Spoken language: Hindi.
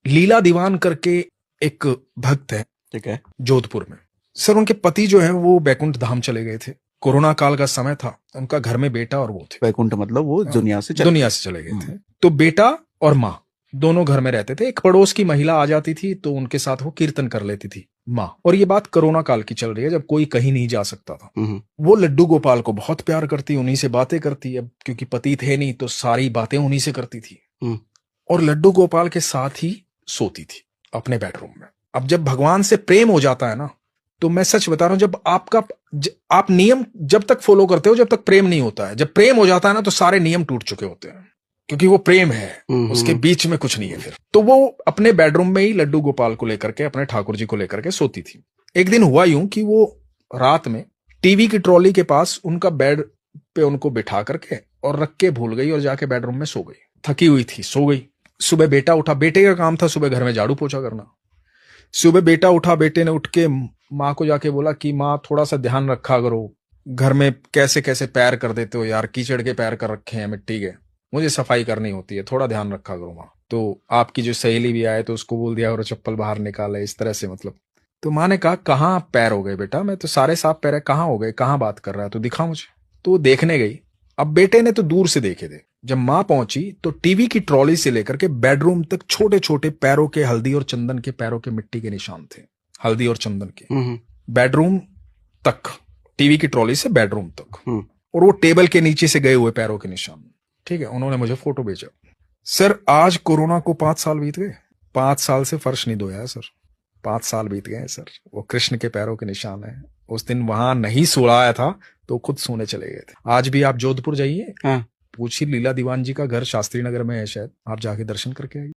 लीला दीवान करके एक भक्त है, ठीक है। जोधपुर में। सर उनके पति जो है वो बैकुंठ धाम चले गए थे। कोरोना काल का समय था, उनका घर में बेटा और वो थे। वैकुंठ मतलब वो दुनिया से चले गए थे। तो बेटा और माँ दोनों घर में रहते थे। एक पड़ोस की महिला आ जाती थी तो उनके साथ वो कीर्तन कर लेती थी माँ। और ये बात कोरोना काल की चल रही है, जब कोई कहीं नहीं जा सकता था। वो लड्डू गोपाल को बहुत प्यार करती, उन्हीं से बातें करती। अब क्योंकि पति थे नहीं तो सारी बातें उन्हीं से करती थी। और लड्डू गोपाल के साथ ही सोती थी अपने बेडरूम में। अब जब भगवान से प्रेम हो जाता है ना, तो मैं सच बता रहा हूं, जब आप नियम जब तक फॉलो करते हो जब तक प्रेम नहीं होता है। जब प्रेम हो जाता है ना तो सारे नियम टूट चुके होते हैं, क्योंकि वो प्रेम है, उसके बीच में कुछ नहीं है फिर। तो वो अपने बेडरूम में ही लड्डू गोपाल को लेकर के, अपने ठाकुर जी को लेकर के सोती थी। एक दिन हुआ यूं कि वो रात में टीवी की ट्रॉली के पास उनका बेड पे उनको बिठा करके और रख के भूल गई और जाके बेडरूम में सो गई। थकी हुई थी, सो गई। सुबह बेटा उठा, बेटे का काम था सुबह घर में झाड़ू पोछा करना। सुबह बेटा उठा, बेटे ने उठ के माँ को जाके बोला कि माँ थोड़ा सा ध्यान रखा करो, घर में कैसे कैसे पैर कर देते हो यार, कीचड़ के पैर कर रखे हैं मिट्टी के, मुझे सफाई करनी होती है, थोड़ा ध्यान रखा करो माँ। तो आपकी जो सहेली भी आए तो उसको बोल दिया और चप्पल बाहर निकाले, इस तरह से मतलब। तो माँ ने कहा कहाँ पैर हो गए बेटा, मैं तो सारे साफ पैर है, कहाँ हो गए, कहाँ बात कर रहा है, तो दिखा मुझे। तो वो देखने गई। अब बेटे ने तो दूर से देखे थे। जब माँ पहुंची तो टीवी की ट्रॉली से लेकर के बेडरूम तक छोटे छोटे पैरों के हल्दी और चंदन के पैरों के मिट्टी के निशान थे, हल्दी और चंदन के। बेडरूम तक, टीवी की ट्रॉली से बेडरूम तक, और वो टेबल के नीचे से गए हुए पैरों के निशान। ठीक है, उन्होंने मुझे फोटो भेजा। सर आज कोरोना को 5 साल बीत गए, 5 साल से फर्श नहीं धोया है सर, 5 साल बीत गए सर। वो कृष्ण के पैरों के निशान है। उस दिन वहां नहीं सुलाया था तो खुद सोने चले गए थे। आज भी आप जोधपुर जाइए, पूछिए, लीला दीवान जी का घर शास्त्री नगर में है शायद, आप जाके दर्शन करके आइए।